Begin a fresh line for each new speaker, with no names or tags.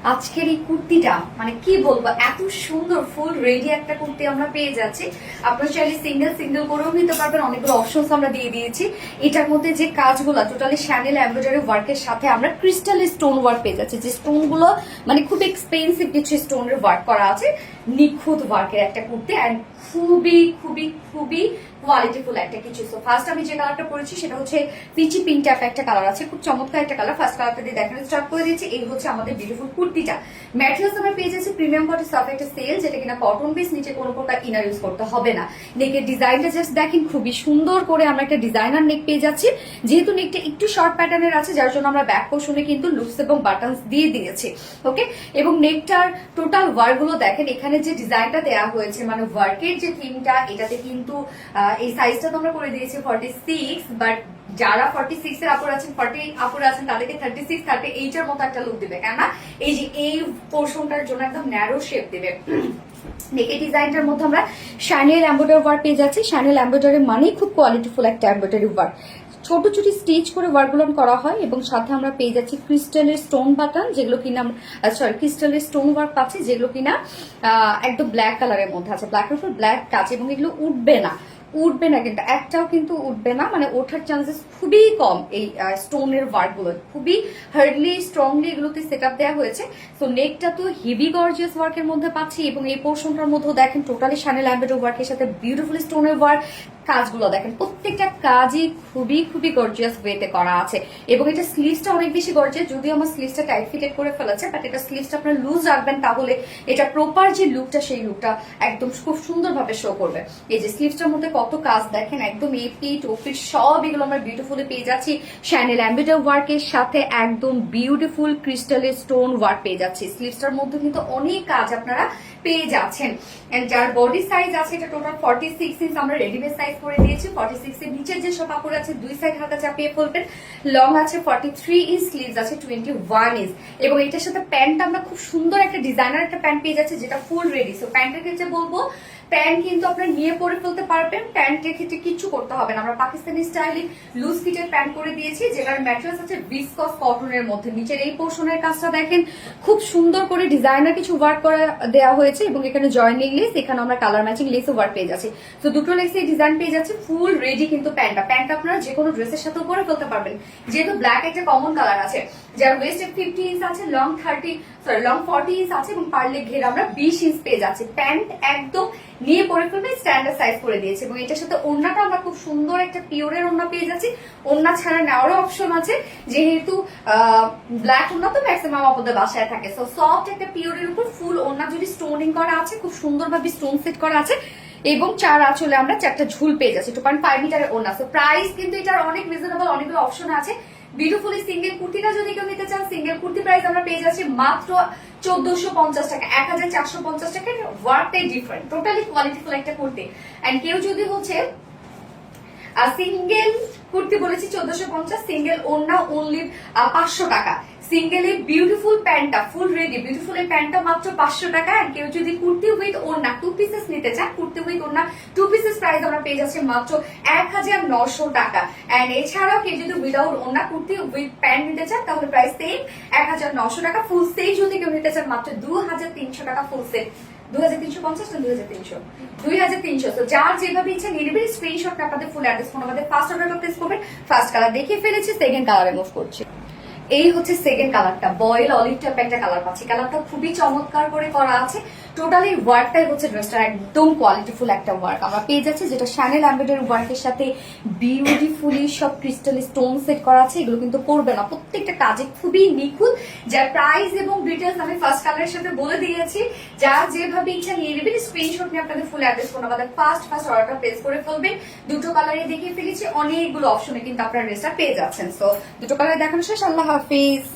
আজকের এই কুর্তিটা মানে কি বলবো, এত সুন্দর ফুল রেডি একটা কুর্তি আমরা পেয়ে যাচ্ছি। আপনারা চাইলে সিঙ্গেল সিঙ্গেল করেও নিতে পারবেন, অনেকগুলো অপশনস আমরা দিয়ে দিয়েছি। এটার মধ্যে যে কাজগুলো টোটালি শ্যানেল এমব্রয়ডারি ওয়ার্কের সাথে আমরা ক্রিস্টাল স্টোন ওয়ার্ক পেয়ে যাচ্ছি, যে স্টোন গুলো মানে খুব এক্সপেন্সিভ কিছু স্টোনের ওয়ার্ক করা আছে, নিখুঁত ওয়ার্কের একটা কুর্তি অ্যান্ড খুবই খুবই খুবই কোয়ালিটিফুল একটা কিছু। সো ফার্স্ট আমি যে কালারটা পরেছি সেটা হচ্ছে পিচি পিঙ্ক টাইপ একটা কালার আছে, খুব চমৎকার একটা কালার। ফার্স্ট কালারটা দিয়ে দেখানো স্টার্ট করে দিয়েছি। এই হচ্ছে আমাদের বিউটিফুল কুর্তিটা। ম্যাটেরিয়ালস আমরা পেয়ে যাচ্ছি প্রিমিয়াম কোয়ালিটি সফট একটা সেল, যেটা কিনা কটন বেস, নিচে কোনো প্রকার ইনার ইউজ করতে হবে না। নেকের ডিজাইনটা জাস্ট দেখেন, খুবই সুন্দর করে আমরা একটা ডিজাইনার নেক পেয়ে যাচ্ছি। যেহেতু নেকটা একটু শর্ট প্যাটার্নের আছে, যার জন্য আমরা ব্যাক পোর্শনে কিন্তু লুপস এবং বাটনস দিয়ে দিয়েছি। ওকে, এবং নেকটার টোটাল ওয়ার্ক গুলো দেখেন, এখানে যে ডিজাইনটা দেওয়া হয়েছে মানে ওয়ার্কের যে থিমটা, এটাতে কিন্তু এই সাইজটা তো আমরা করে দিয়েছি 46, বাট যারা 46 এর আপুর আছেন, 40 আপুর আছেন, তাদেরকে 36 38 এর মতো একটা লুক দিবে, কেননা এই যে এই পোর্শনটার জন্য একদম ন্যারো শেপ দিবে। নেকের ডিজাইনটার মধ্যে আমরা শ্যানেল এমব্রয়ডারি ওয়ার্ক পেয়ে যাচ্ছি। শ্যানেল এমব্রয়ডারি মানেই খুব কোয়ালিটিফুল একটা এমব্রয়ডারি ওয়ার্ক, ছোট ছোট স্টিচ করে ওয়ার্কগুলো করা হয়। এবং সাথে আমরা পেয়ে যাচ্ছি ক্রিস্টালের স্টোন বাটন, যেগুলো কিনা সরি ক্রিস্টালের স্টোন ওয়ার্ক পাচ্ছি, যেগুলো কিনা একদম ব্ল্যাক কালারের মধ্যে আছে, ব্ল্যাকের উপর ব্ল্যাক কাজ, এবং এগুলো উঠবে না কিন্তু একটাও কিন্তু উঠবে না, মানে ওঠার চান্সেস খুবই কম। এই স্টোনের ওয়ার্ক গুলো খুবই হার্ডলি স্ট্রংলি এগুলোতে সেট আপ দেওয়া হয়েছে। তো নেকটা তো হেভি গর্জিয়াস ওয়ার্কের মধ্যে পাচ্ছি, এবং এই পোর্শনটার মধ্যেও দেখেন টোটালি শ্যানেল এমব্রয়ডারি ওয়ার্কের সাথে বিউটিফুল স্টোনের ওয়ার্ক। কাজগুলো দেখেন, প্রত্যেকটা কাজই খুবই খুবই গর্জিয়াস ওয়েতে করা আছে। এবং এটা স্লিভসটা অনেক বেশি গর্জিয়াস, যদিও আমার স্লিভসটা টাইট ফিটেড করে ফেলেছে, বাট এটা স্লিভসটা আপনার লুজ রাখবেন, তাহলে এটা প্রপার যে লুকটা সেই লুকটা একদম খুব সুন্দরভাবে শো করবে। এই যে স্লিভসটার মধ্যে কত কাজ দেখেন, একদম এপিট ওপিট সব এগুলো আমরা বিউটিফুলি পেয়ে যাচ্ছি। শ্যানেল এমব্রয়ডারি ওয়ার্কের সাথে একদম বিউটিফুল ক্রিস্টালের স্টোন ওয়ার্ক পেয়ে যাচ্ছি। স্লিভসটার মধ্যে কিন্তু অনেক কাজ আপনারা পেয়ে যাচ্ছেন। এন্ড যার বডি সাইজ আছে, এটা টোটাল 46 ইঞ্চ আমরা রেডিমেড সাইজ করে দিয়েছি। 46 এর নিচে যে সব কাপড় আছে দুই সাইড হালকা চাপিয়ে ফেলবেন। লং আছে 43 ইঞ্চ, স্লিভস আছে 21 ইঞ্চ। এবং এটার সাথে প্যান্ট আমরা খুব সুন্দর একটা ডিজাইনার একটা প্যান্ট পেয়ে যাচ্ছে, যেটা ফুল রেডি। সো প্যান্টের ক্ষেত্রে বলবো, প্যান্ট কিন্তু আপনারা নিয়ে পরে ফেলতে পারবেন, প্যান্টের ক্ষেত্রে কিছু করতে হবে না। আমরা পাকিস্তানি স্টাইলে লুজ ফিটের প্যান্ট করে দিয়েছি, যেটার ম্যাটেরিয়ালস আছে ভিসকস কটনের মধ্যে। নিচের এই পোর্শনের কাজটা দেখেন, খুব সুন্দর করে ডিজাইনার কিছু ওয়ার্ক করা দেওয়া হয়েছে, এবং এখানে জয়েনিং লেস, এখানে আমরা কালার ম্যাচিং লেস ওয়ার্ক পেয়ে যাচ্ছি। তো দুটো লেসে ডিজাইন পেয়ে যাচ্ছে, ফুল রেডি কিন্তু প্যান্টটা আপনারা যে কোনো ড্রেসের সাথেও পরে ফেলতে পারবেন, যেহেতু ব্ল্যাক একটা কমন কালার আছে। যার ওয়েস্ট 50 ইঞ্চ আছে, লং 40 ইঞ্চ আছে, এবং পার লেগ ঘের আমরা 20 ইঞ্চ পেয়ে যাচ্ছি। প্যান্ট একদম নিয়ে পরে ফেলবে, স্ট্যান্ডার্ড সাইজ করে দিয়েছে। এবং এটার সাথে ওড়নাটা আমরা খুব সুন্দর একটা পিওরের ওড়না পেয়ে যাচ্ছি। ওড়না ছাড়া নেওয়ারও অপশন আছে, যেহেতু ব্ল্যাক ওড়না তো ম্যাক্সিমাম আপনাদের বাসায় থাকে। সো সফট একটা পিওরের উপর ফুল ওড়না যদি স্টোনিং করা আছে, খুব সুন্দরভাবে স্টোন সেট করা আছে, এবং চার আঁচলে আমরা চারটা ঝুল পেয়ে যাচ্ছি। 2.5 মিটারের ওড়না। সো প্রাইস কিন্তু এটার অনেক রিজনেবল, অনেকগুলো অপশন আছে। বিউটিফুলি সিঙ্গেল কুর্তিটা যদি কেউ নিতে চান, সিঙ্গেল কুর্তি প্রাইস আমরা পেয়ে যাচ্ছি মাত্র 1450 টাকা, 1450 টাকার। ওয়ার্কটাই ডিফারেন্ট, টোটালি কোয়ালিটিফুল একটা কুর্তি। এন্ড কেউ যদি হচ্ছে সিঙ্গেল কুর্তি বলেছি 1450, সিঙ্গেল ওড়না অনলি 500 টাকা। সিঙ্গেল এই বিউটিফুল প্যান্টটা ফুল রেডি, বিউটিফুল এই প্যান্টটা মাত্র 500 টাকা। আর কেউ যদি কুর্তি উইথ ওড়না 2 পিসেস নিতে চান, কুর্তি উইথ ওড়না 2 পিসেস প্রাইস আমরা পেয়ে যাচ্ছি মাত্র 1900 টাকা। এন্ড এছাড়াও কেউ যদি উইদাউট ওড়না কুর্তি উইথ প্যান্ট নিতে চান, তাহলে প্রাইস সেম 1900 টাকা। ফুল সেট যদি কেউ নিতে চান, মাত্র 2300 টাকা ফুল সেট। 2350 না 2300? তো যার যেভাবে ইচ্ছা নিয়ে নেবেন। স্ক্রিনশটটা আপনাদের ফুল অ্যাড্রেস ফোন আমাদের ফার্স্ট অর্ডারটা প্লেস করবেন। ফার্স্ট কালার দেখিয়ে ফেলেছি, সেকেন্ড কালারে মুভ করছি। এই হচ্ছে সেকেন্ড কালারটা, বয়েল অলিভ টাইপ একটা কালার পাচ্ছি। কালারটা খুবই চমৎকার করে করা আছে। টোটালি ওয়ার্কটাই হচ্ছে ড্রেসটা একদম কোয়ালিটিফুল একটা ওয়ার্ক আমরা পেয়ে যাচ্ছি, যেটা শ্যানেল এমব্রয়ডারি ওয়ার্কের সাথে বিউটিফুলি সব ক্রিস্টাল স্টোন সেট করা আছে। এগুলো কিন্তু পড়বে না, প্রত্যেকটা কাজে খুবই নিখুঁত। যার প্রাইস এবং ডিটেলস আমি ফার্স্ট কালারের সাথে বলে দিয়েছি। যার যেভাবে ইচ্ছা নিয়ে নেবেন। স্ক্রিনশট নিয়ে আপনাদের ফুল অ্যাড্রেস ফোন আমাদের ফার্স্ট অর্ডারটা প্লেস করে ফেলবেন। দুটো কালারে দেখিয়ে ফেলেছি, অনেকগুলো অপশনে কিন্তু আপনারা ড্রেসটা পেয়ে যাচ্ছেন। সো দুটো কালারে দেখানো শেষ। আল্লাহ হাফিজ।